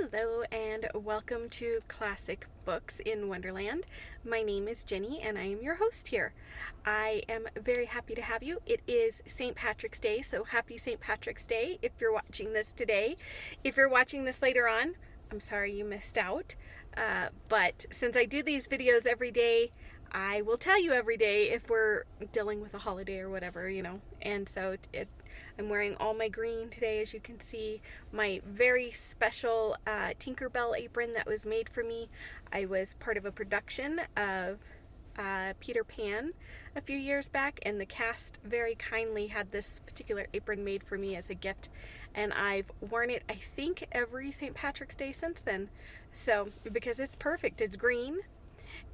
Hello and welcome to Classic Books in Wonderland. My name is Jenny and I am your host here. I am very happy to have you. It is St. Patrick's Day, so happy St. Patrick's Day if you're watching this today. If you're watching this later on, I'm sorry you missed out. But since I do these videos every day, I will tell you every day if we're dealing with a holiday or whatever, And so I'm wearing all my green today, as you can see. My very special Tinkerbell apron that was made for me. I was part of a production of Peter Pan a few years back, and the cast very kindly had this particular apron made for me as a gift. And I've worn it, I think, every St. Patrick's Day since then. So, because it's perfect. It's green.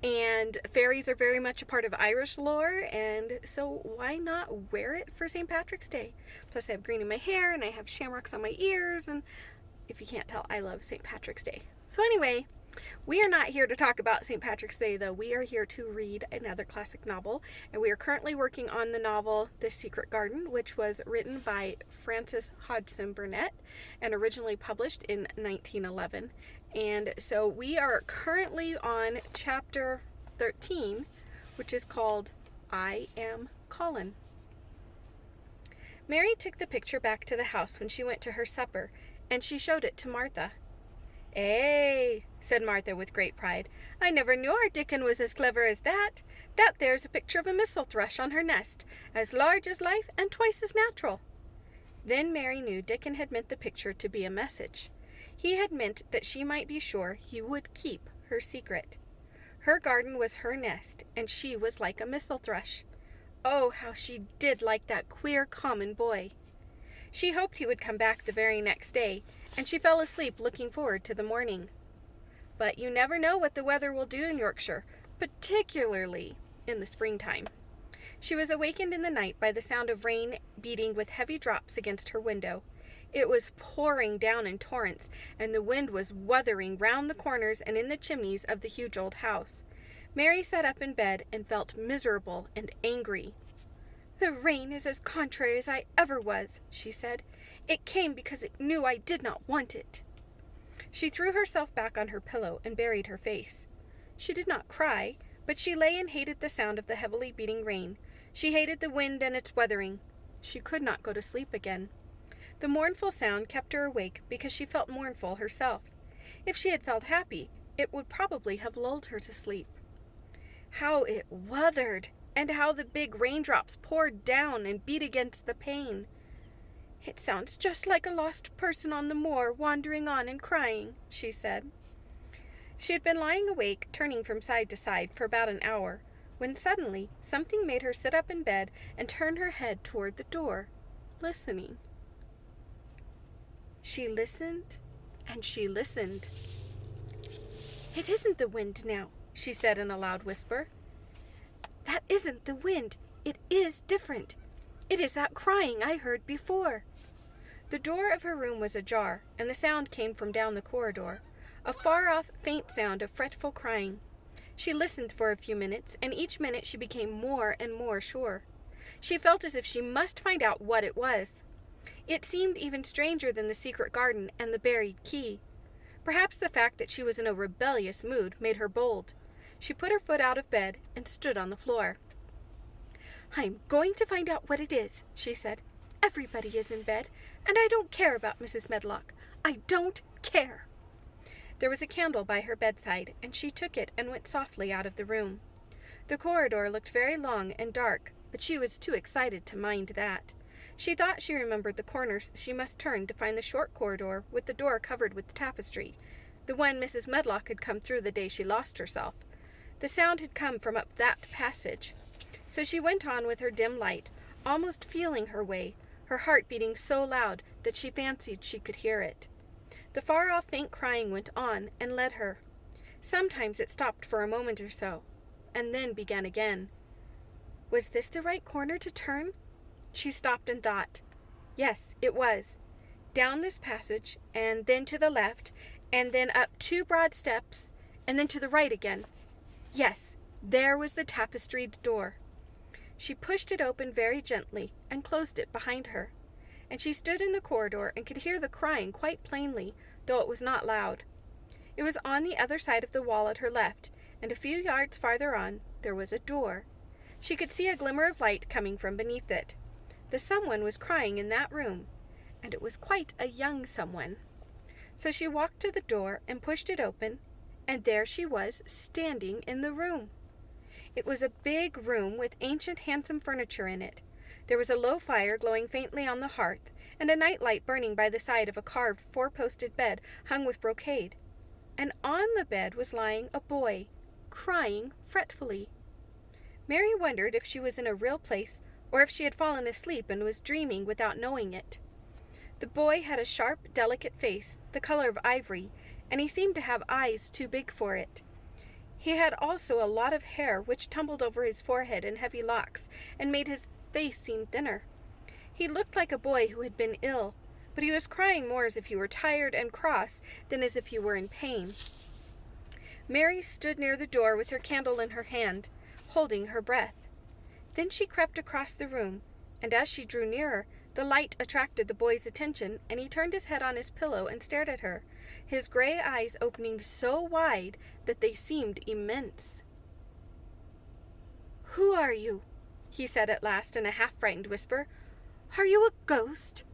And fairies are very much a part of Irish lore, and so why not wear it for St. Patrick's Day? Plus I have green in my hair, and I have shamrocks on my ears, and if you can't tell, I love St. Patrick's Day. So anyway, we are not here to talk about St. Patrick's Day, though. We are here to read another classic novel, and we are currently working on the novel The Secret Garden, which was written by Frances Hodgson Burnett and originally published in 1911. And so we are currently on chapter 13, which is called I Am Colin. Mary took the picture back to the house when she went to her supper, and she showed it to Martha. "Eh," said Martha with great pride. "I never knew our Dickon was as clever as that. That there's a picture of a missel thrush on her nest, as large as life and twice as natural." Then Mary knew Dickon had meant the picture to be a message. He had meant that she might be sure he would keep her secret. Her garden was her nest, and she was like a missel thrush. Oh, how she did like that queer common boy! She hoped he would come back the very next day, and she fell asleep looking forward to the morning. But you never know what the weather will do in Yorkshire, particularly in the springtime. She was awakened in the night by the sound of rain beating with heavy drops against her window. It was pouring down in torrents, and the wind was wuthering round the corners and in the chimneys of the huge old house. Mary sat up in bed and felt miserable and angry. "The rain is as contrary as I ever was," she said. "It came because it knew I did not want it." She threw herself back on her pillow and buried her face. She did not cry, but she lay and hated the sound of the heavily beating rain. She hated the wind and its weathering. She could not go to sleep again. The mournful sound kept her awake because she felt mournful herself. If she had felt happy, it would probably have lulled her to sleep. How it wuthered, and how the big raindrops poured down and beat against the pane. "It sounds just like a lost person on the moor wandering on and crying," she said. She had been lying awake, turning from side to side for about an hour, when suddenly something made her sit up in bed and turn her head toward the door, listening. She listened, and she listened. "It isn't the wind now," she said in a loud whisper. "That isn't the wind. It is different. It is that crying I heard before." The door of her room was ajar, and the sound came from down the corridor, a far-off, faint sound of fretful crying. She listened for a few minutes, and each minute she became more and more sure. She felt as if she must find out what it was. It seemed even stranger than the secret garden and the buried key. Perhaps the fact that she was in a rebellious mood made her bold. She put her foot out of bed and stood on the floor. "I am going to find out what it is," she said. "Everybody is in bed, and I don't care about Mrs. Medlock. I don't care." There was a candle by her bedside, and she took it and went softly out of the room. The corridor looked very long and dark, but she was too excited to mind that. She thought she remembered the corners she must turn to find the short corridor with the door covered with tapestry, the one Mrs. Medlock had come through the day she lost herself. The sound had come from up that passage. So she went on with her dim light, almost feeling her way, her heart beating so loud that she fancied she could hear it. The far-off faint crying went on and led her. Sometimes it stopped for a moment or so, and then began again. Was this the right corner to turn? She stopped and thought. Yes, it was. Down this passage, and then to the left, and then up 2 broad steps, and then to the right again. Yes, there was the tapestried door. She pushed it open very gently and closed it behind her. and she stood in the corridor and could hear the crying quite plainly, though it was not loud. It was on the other side of the wall at her left, and a few yards farther on there was a door. She could see a glimmer of light coming from beneath it. The someone was crying in that room, and it was quite a young someone. So she walked to the door and pushed it open, and there she was, standing in the room. It was a big room with ancient, handsome furniture in it. There was a low fire glowing faintly on the hearth, and a night light burning by the side of a carved four-posted bed hung with brocade. And on the bed was lying a boy, crying fretfully. Mary wondered if she was in a real place, or if she had fallen asleep and was dreaming without knowing it. The boy had a sharp, delicate face, the color of ivory, and he seemed to have eyes too big for it. He had also a lot of hair which tumbled over his forehead in heavy locks and made his face seem thinner. He looked like a boy who had been ill, but he was crying more as if he were tired and cross than as if he were in pain. Mary stood near the door with her candle in her hand, holding her breath. Then she crept across the room, and as she drew nearer, the light attracted the boy's attention, and he turned his head on his pillow and stared at her, his gray eyes opening so wide that they seemed immense. "Who are you?" he said at last in a half-frightened whisper. "Are you a ghost?"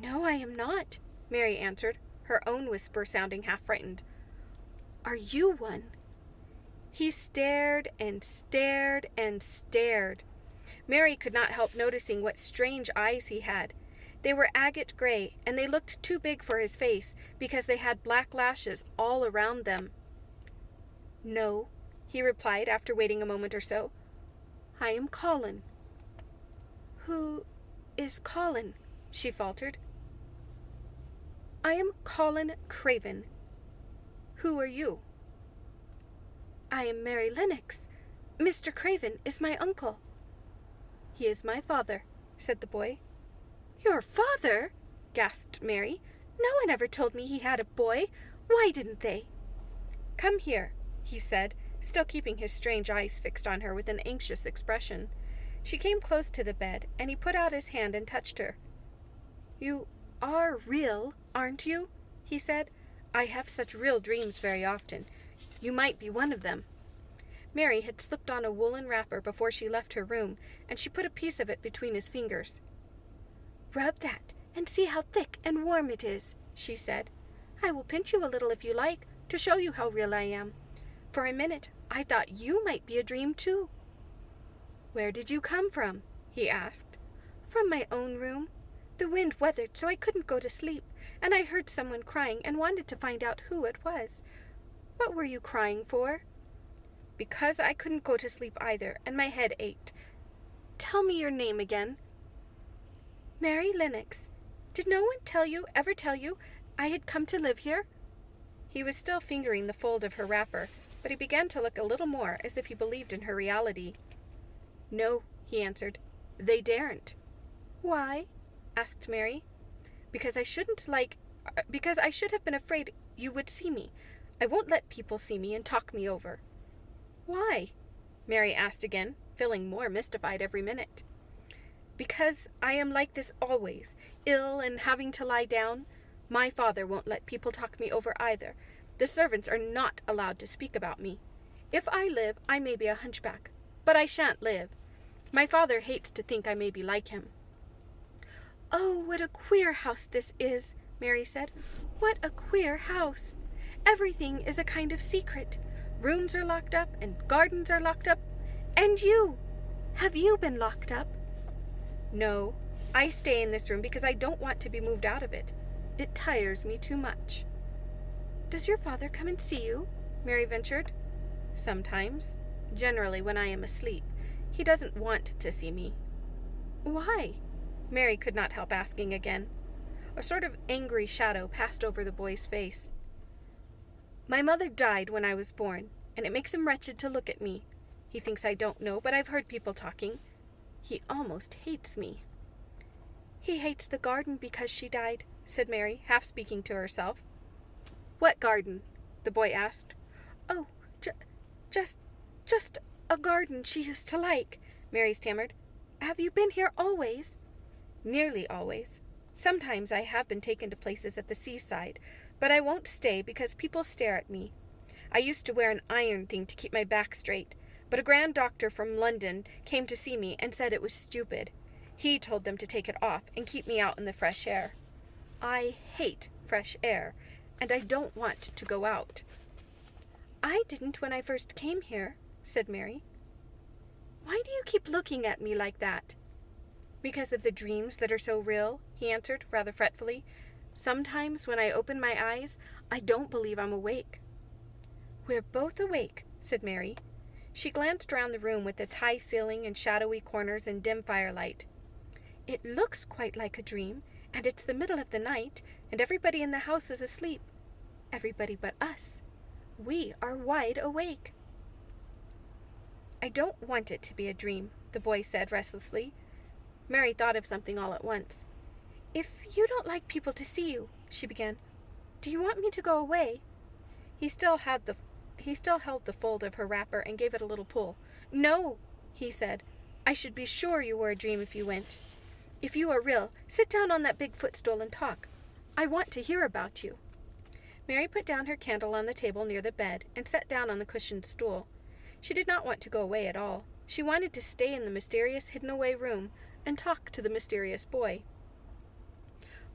"No, I am not," Mary answered, her own whisper sounding half-frightened. "Are you one?" He stared and stared and stared. Mary could not help noticing what strange eyes he had. They were agate gray, and they looked too big for his face because they had black lashes all around them. "No," he replied after waiting a moment or so. "I am Colin." "Who is Colin?" she faltered. "I am Colin Craven. Who are you?" "I am Mary Lennox. Mr. Craven is my uncle." "He is my father," said the boy. "Your father?" gasped Mary. "No one ever told me he had a boy. Why didn't they?" "Come here," he said, still keeping his strange eyes fixed on her with an anxious expression. She came close to the bed, and he put out his hand and touched her. "You are real, aren't you?" he said. "I have such real dreams very often. You might be one of them." Mary had slipped on a woolen wrapper before she left her room, and she put a piece of it between his fingers. "Rub that, and see how thick and warm it is," she said. "I will pinch you a little if you like, to show you how real I am. For a minute I thought you might be a dream too." "Where did you come from?" he asked. "From my own room. The wind weathered so I couldn't go to sleep, and I heard someone crying and wanted to find out who it was. What were you crying for?" "Because I couldn't go to sleep either, and my head ached. Tell me your name again." "Mary Lennox. Did no one ever tell you I had come to live here?" He was still fingering the fold of her wrapper, but he began to look a little more as if he believed in her reality. "No," he answered. "They daren't." "Why?" asked Mary. Because I should have been afraid you would see me. I won't let people see me and talk me over." "Why?" Mary asked again, feeling more mystified every minute. "Because I am like this always, ill and having to lie down. My father won't let people talk me over either. The servants are not allowed to speak about me. If I live, I may be a hunchback, but I shan't live. My father hates to think I may be like him." "Oh, what a queer house this is," Mary said. "What a queer house. Everything is a kind of secret. Rooms are locked up, and gardens are locked up. And you! Have you been locked up?" "No, I stay in this room because I don't want to be moved out of it. It tires me too much." "Does your father come and see you?" Mary ventured. "Sometimes. Generally when I am asleep. He doesn't want to see me." "Why?" Mary could not help asking again. A sort of angry shadow passed over the boy's face. "My mother died when I was born, and it makes him wretched to look at me. He thinks I don't know, but I've heard people talking. He almost hates me." "He hates the garden because she died," said Mary, half speaking to herself. "What garden?" the boy asked. "Oh, just a garden she used to like," Mary stammered. "Have you been here always?" "Nearly always. Sometimes I have been taken to places at the seaside, but I won't stay because people stare at me. I used to wear an iron thing to keep my back straight, but a grand doctor from London came to see me and said it was stupid. He told them to take it off and keep me out in the fresh air. I hate fresh air, and I don't want to go out." "I didn't when I first came here," said Mary. "Why do you keep looking at me like that?" "Because of the dreams that are so real," he answered, rather fretfully. "Sometimes when I open my eyes, I don't believe I'm awake." "We're both awake," said Mary. She glanced round the room with its high ceiling and shadowy corners and dim firelight. "It looks quite like a dream, and it's the middle of the night, and everybody in the house is asleep. Everybody but us. We are wide awake." "I don't want it to be a dream," the boy said restlessly. Mary thought of something all at once. "If you don't like people to see you," she began, "do you want me to go away?" He still held the fold of her wrapper and gave it a little pull. "No," he said. "I should be sure you were a dream if you went. If you are real, sit down on that big footstool and talk. I want to hear about you." Mary put down her candle on the table near the bed and sat down on the cushioned stool. She did not want to go away at all. She wanted to stay in the mysterious hidden-away room and talk to the mysterious boy.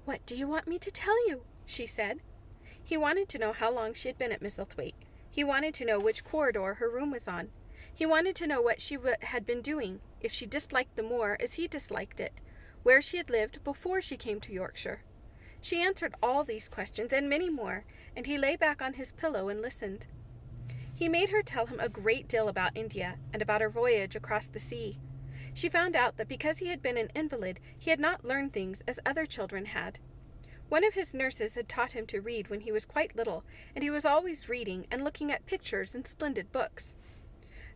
"What do you want me to tell you?" she said. He wanted to know how long she had been at Misselthwaite. He wanted to know which corridor her room was on. He wanted to know what she had been doing, if she disliked the moor as he disliked it, where she had lived before she came to Yorkshire. She answered all these questions and many more, and he lay back on his pillow and listened. He made her tell him a great deal about India and about her voyage across the sea. She found out that because he had been an invalid, he had not learned things as other children had. One of his nurses had taught him to read when he was quite little, and he was always reading and looking at pictures and splendid books.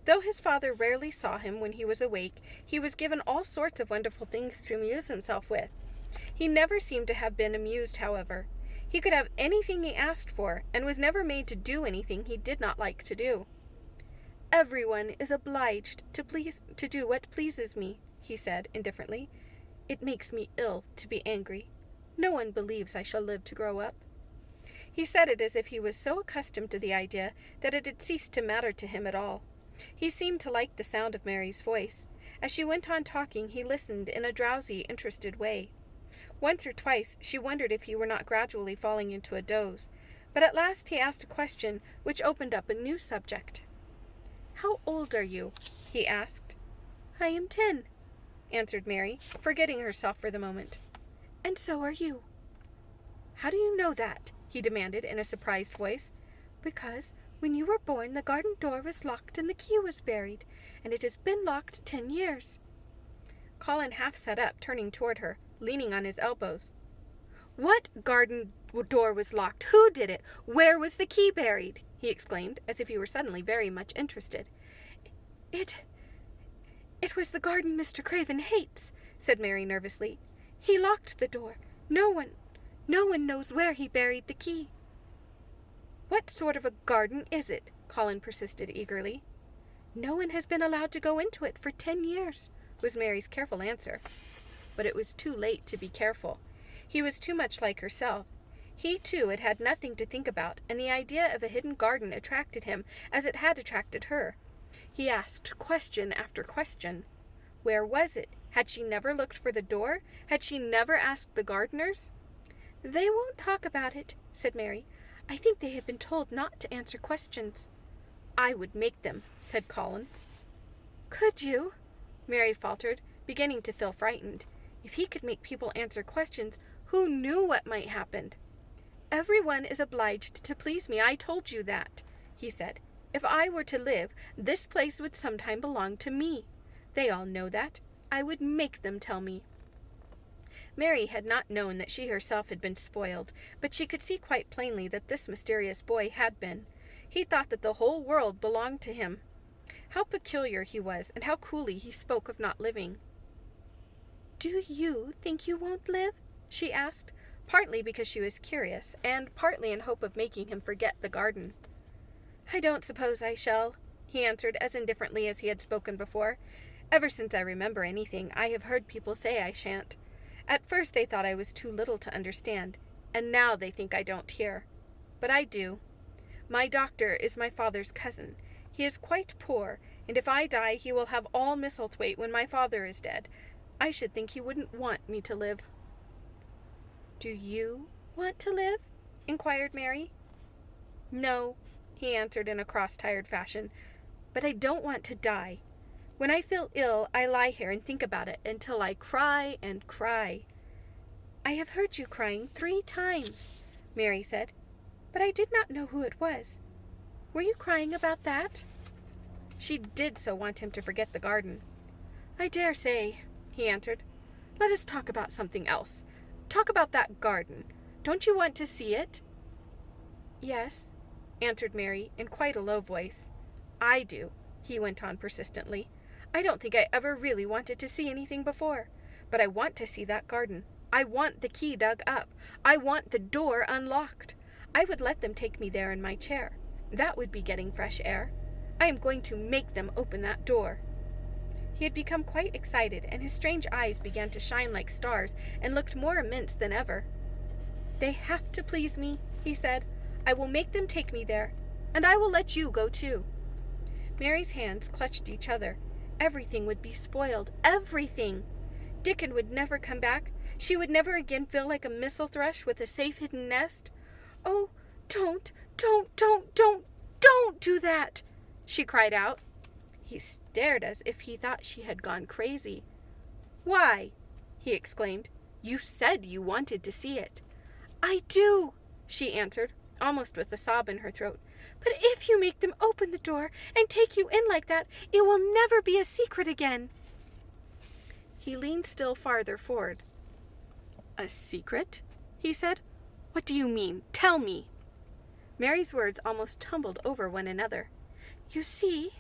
Though his father rarely saw him when he was awake, he was given all sorts of wonderful things to amuse himself with. He never seemed to have been amused, however. He could have anything he asked for, and was never made to do anything he did not like to do. "Everyone is obliged to do what pleases me," he said indifferently. "It makes me ill to be angry. No one believes I shall live to grow up." He said it as if he was so accustomed to the idea that it had ceased to matter to him at all. He seemed to like the sound of Mary's voice. As she went on talking, he listened in a drowsy, interested way. Once or twice she wondered if he were not gradually falling into a doze, but at last he asked a question which opened up a new subject. "How old are you?" he asked. "I am 10, answered Mary, forgetting herself for the moment. "And so are you." "How do you know that?" he demanded in a surprised voice. "Because when you were born the garden door was locked and the key was buried, and it has been locked 10 years. Colin half sat up, turning toward her, leaning on his elbows. "What garden door was locked? Who did it? Where was the key buried?" he exclaimed, as if he were suddenly very much interested. It was the garden Mr. Craven hates," said Mary nervously. "He locked the door. No one knows where he buried the key." "What sort of a garden is it?" Colin persisted eagerly. "No one has been allowed to go into it for 10 years, was Mary's careful answer. But it was too late to be careful. He was too much like herself. He, too, had had nothing to think about, and the idea of a hidden garden attracted him as it had attracted her. He asked question after question. Where was it? Had she never looked for the door? Had she never asked the gardeners? "They won't talk about it," said Mary. "I think they have been told not to answer questions." "I would make them," said Colin. "Could you?" Mary faltered, beginning to feel frightened. If he could make people answer questions, who knew what might happen? "Everyone is obliged to please me. I told you that," he said. "If I were to live, this place would sometime belong to me. They all know that. I would make them tell me." Mary had not known that she herself had been spoiled, but she could see quite plainly that this mysterious boy had been. He thought that the whole world belonged to him. How peculiar he was, and how coolly he spoke of not living. "Do you think you won't live?" she asked, partly because she was curious, and partly in hope of making him forget the garden. "I don't suppose I shall," he answered as indifferently as he had spoken before. "Ever since I remember anything, I have heard people say I shan't. At first they thought I was too little to understand, and now they think I don't hear. But I do. My doctor is my father's cousin. He is quite poor, and if I die he will have all Misselthwaite when my father is dead. I should think he wouldn't want me to live." "Do you want to live?" inquired Mary. "No," he answered in a cross-tired fashion, "but I don't want to die. When I feel ill, I lie here and think about it until I cry and cry." "I have heard you crying 3 times, Mary said, "but I did not know who it was. Were you crying about that?" She did so want him to forget the garden. "I dare say," he answered. "Let us talk about something else. Talk about that garden. Don't you want to see it?" "Yes," answered Mary in quite a low voice. "I do," he went on persistently. "I don't think I ever really wanted to see anything before. But I want to see that garden. I want the key dug up. I want the door unlocked. I would let them take me there in my chair. That would be getting fresh air. I am going to make them open that door." He had become quite excited, and his strange eyes began to shine like stars and looked more immense than ever. "They have to please me," he said. "I will make them take me there, and I will let you go too." Mary's hands clutched each other. Everything would be spoiled. Everything! Dickon would never come back. She would never again feel like a missel thrush with a safe hidden nest. "Oh, don't do that!" she cried out. He stared as if he thought she had gone crazy. "Why?" he exclaimed. "You said you wanted to see it." "I do," she answered, almost with a sob in her throat. "But if you make them open the door and take you in like that, it will never be a secret again." He leaned still farther forward. "A secret?" he said. "What do you mean? Tell me." Mary's words almost tumbled over one another. You see,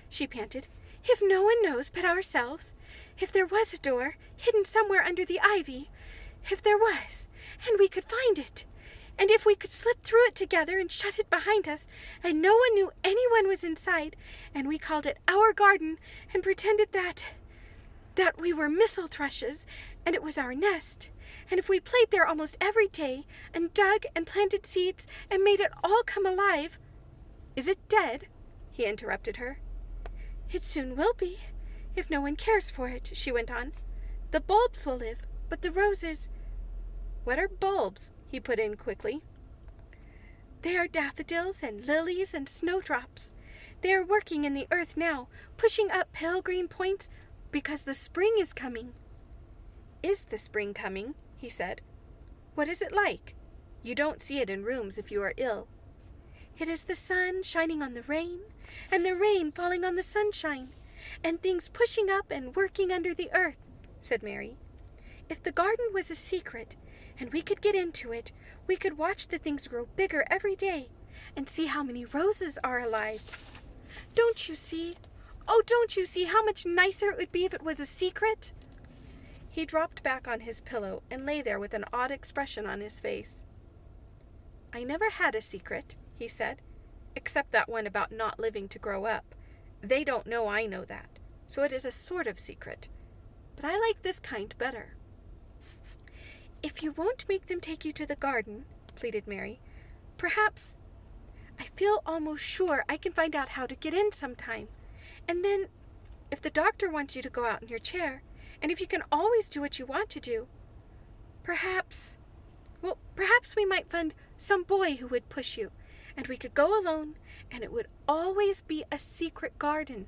she panted, "if no one knows but ourselves, if there was a door hidden somewhere under the ivy, if there was, and we could find it, and if we could slip through it together and shut it behind us, and no one knew anyone was inside, and we called it our garden, and pretended that we were missel thrushes, and it was our nest, and if we played there almost every day, and dug and planted seeds, and made it all come alive—" "Is it dead?" he interrupted her. "It soon will be, if no one cares for it," she went on. "The bulbs will live, but the roses—" "What are bulbs?" he put in quickly. "They are daffodils and lilies and snowdrops. They are working in the earth now, pushing up pale green points, because the spring is coming." "Is the spring coming?" he said. "What is it like? You don't see it in rooms if you are ill." "It is the sun shining on the rain, and the rain falling on the sunshine, and things pushing up and working under the earth," said Mary. "If the garden was a secret, and we could get into it, we could watch the things grow bigger every day, and see how many roses are alive. Don't you see? Oh, don't you see how much nicer it would be if it was a secret?" He dropped back on his pillow and lay there with an odd expression on his face. "I never had a secret," he said, "except that one about not living to grow up. They don't know I know that, so it is a sort of secret. But I like this kind better." "If you won't make them take you to the garden," pleaded Mary, "perhaps— I feel almost sure I can find out how to get in sometime. And then, if the doctor wants you to go out in your chair, and if you can always do what you want to do, perhaps we might find some boy who would push you, and we could go alone, and it would always be a secret garden."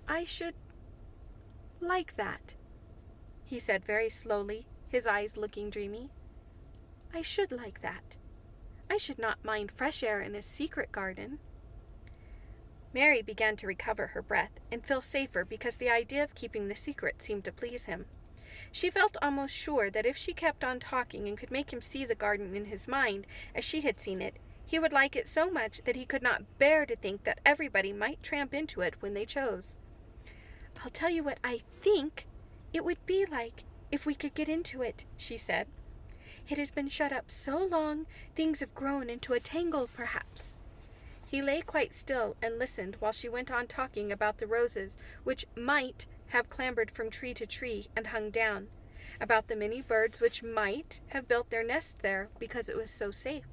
"I should like that," he said very slowly, his eyes looking dreamy. "I should like that. I should not mind fresh air in a secret garden." Mary began to recover her breath and feel safer because the idea of keeping the secret seemed to please him. She felt almost sure that if she kept on talking and could make him see the garden in his mind as she had seen it, he would like it so much that he could not bear to think that everybody might tramp into it when they chose. "I'll tell you what I think it would be like if we could get into it," she said. "It has been shut up so long, things have grown into a tangle, perhaps." He lay quite still and listened while she went on talking about the roses, which might have clambered from tree to tree and hung down, about the many birds which might have built their nests there because it was so safe.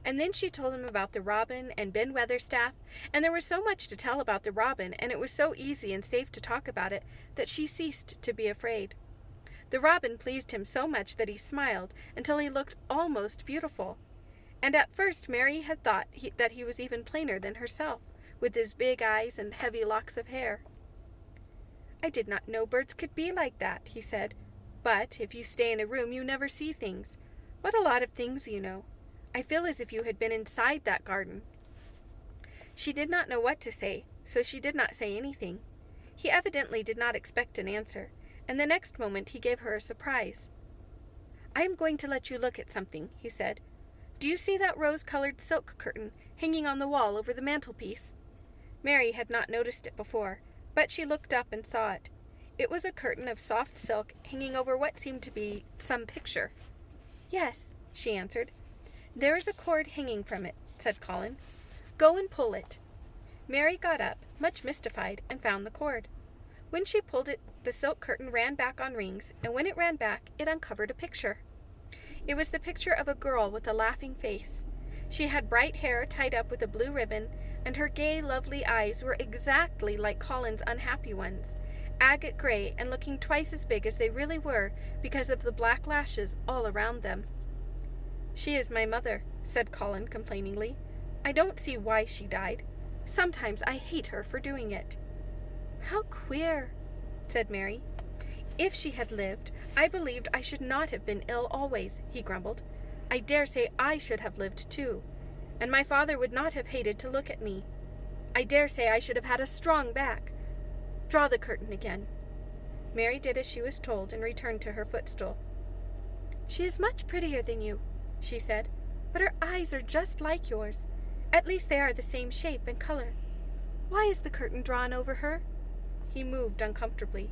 And then she told him about the robin and Ben Weatherstaff, and there was so much to tell about the robin, and it was so easy and safe to talk about it, that she ceased to be afraid. The robin pleased him so much that he smiled until he looked almost beautiful. And at first Mary had thought that he was even plainer than herself, with his big eyes and heavy locks of hair. "I did not know birds could be like that," he said. "But if you stay in a room you never see things. What a lot of things you know. I feel as if you had been inside that garden." She did not know what to say, so she did not say anything. He evidently did not expect an answer, and the next moment he gave her a surprise. "I am going to let you look at something," he said. "Do you see that rose-colored silk curtain hanging on the wall over the mantelpiece?" Mary had not noticed it before, but she looked up and saw it. It was a curtain of soft silk hanging over what seemed to be some picture. "Yes," she answered. "There is a cord hanging from it," said Colin. "Go and pull it." Mary got up, much mystified, and found the cord. When she pulled it, the silk curtain ran back on rings, and when it ran back, it uncovered a picture. It was the picture of a girl with a laughing face. She had bright hair tied up with a blue ribbon, and her gay, lovely eyes were exactly like Colin's unhappy ones, agate gray and looking twice as big as they really were because of the black lashes all around them. "She is my mother," said Colin complainingly. "I don't see why she died. Sometimes I hate her for doing it." "How queer," said Mary. "If she had lived, I believed I should not have been ill always," he grumbled. "I dare say I should have lived too, and my father would not have hated to look at me. I dare say I should have had a strong back. Draw the curtain again." Mary did as she was told and returned to her footstool. "She is much prettier than you," she said, "but her eyes are just like yours. At least they are the same shape and color. Why is the curtain drawn over her?" He moved uncomfortably.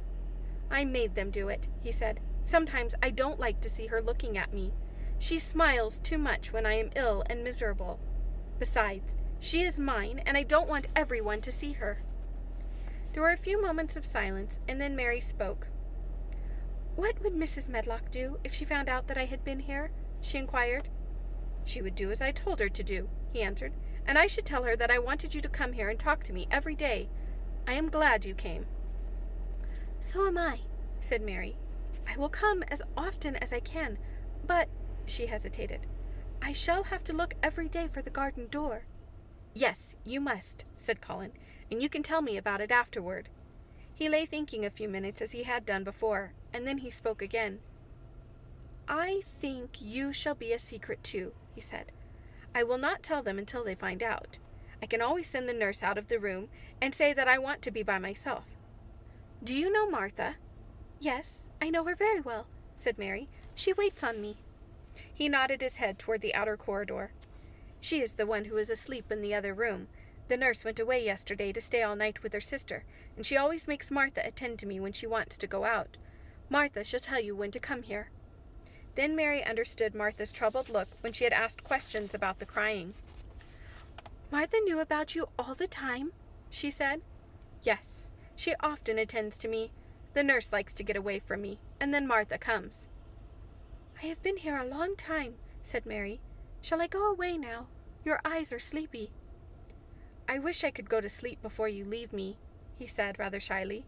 "I made them do it," he said. "Sometimes I don't like to see her looking at me. She smiles too much when I am ill and miserable. Besides, she is mine, and I don't want everyone to see her." There were a few moments of silence, and then Mary spoke. "What would Mrs. Medlock do if she found out that I had been here?" she inquired. "She would do as I told her to do," he answered, "and I should tell her that I wanted you to come here and talk to me every day. I am glad you came." "So am I," said Mary. "I will come as often as I can, but," she hesitated, "I shall have to look every day for the garden door." "Yes, you must," said Colin, "and you can tell me about it afterward." He lay thinking a few minutes as he had done before, and then he spoke again. "I think you shall be a secret too," he said. "I will not tell them until they find out. I can always send the nurse out of the room and say that I want to be by myself. Do you know Martha?" "Yes, I know her very well," said Mary. "She waits on me." He nodded his head toward the outer corridor. "She is the one who is asleep in the other room. The nurse went away yesterday to stay all night with her sister, and she always makes Martha attend to me when she wants to go out. Martha shall tell you when to come here." Then Mary understood Martha's troubled look when she had asked questions about the crying. "Martha knew about you all the time?" she said. "Yes, she often attends to me. The nurse likes to get away from me, and then Martha comes." "I have been here a long time," said Mary. "Shall I go away now? Your eyes are sleepy." "I wish I could go to sleep before you leave me," he said rather shyly.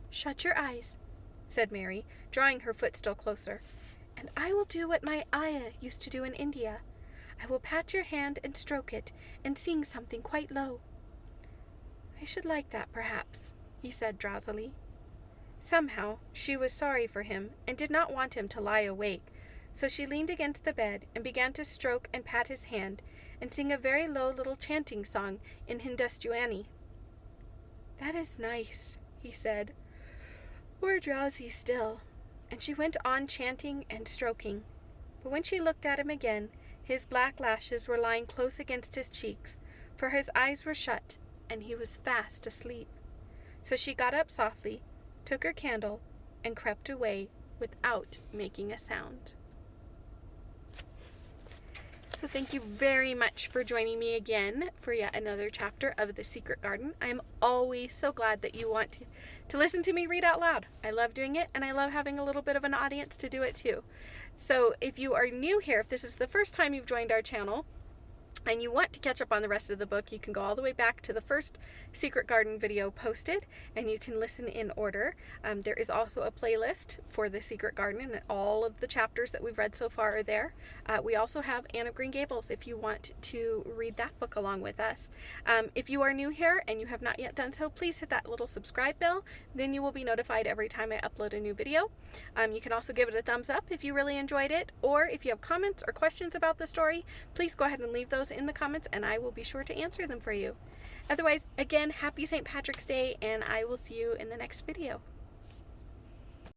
"Shut your eyes," said Mary, drawing her footstool closer, "and I will do what my ayah used to do in India. I will pat your hand and stroke it, and sing something quite low." "I should like that, perhaps," he said drowsily. Somehow she was sorry for him and did not want him to lie awake, so she leaned against the bed and began to stroke and pat his hand and sing a very low little chanting song in Hindustani. "That is nice," he said. "More drowsy still." And she went on chanting and stroking. But when she looked at him again, his black lashes were lying close against his cheeks, for his eyes were shut, and he was fast asleep. So she got up softly, took her candle, and crept away without making a sound. So thank you very much for joining me again for yet another chapter of The Secret Garden. I'm always so glad that you want to listen to me read out loud. I love doing it, and I love having a little bit of an audience to do it too. So if you are new here, if this is the first time you've joined our channel, and you want to catch up on the rest of the book, you can go all the way back to the first Secret Garden video posted, and you can listen in order. There is also a playlist for The Secret Garden, and all of the chapters that we've read so far are there. We also have Anne of Green Gables if you want to read that book along with us. If you are new here and you have not yet done so, please hit that little subscribe bell. Then you will be notified every time I upload a new video. You can also give it a thumbs up if you really enjoyed it, or if you have comments or questions about the story, please go ahead and leave those in the comments and I will be sure to answer them for you. Otherwise, again, happy St. Patrick's Day, and I will see you in the next video.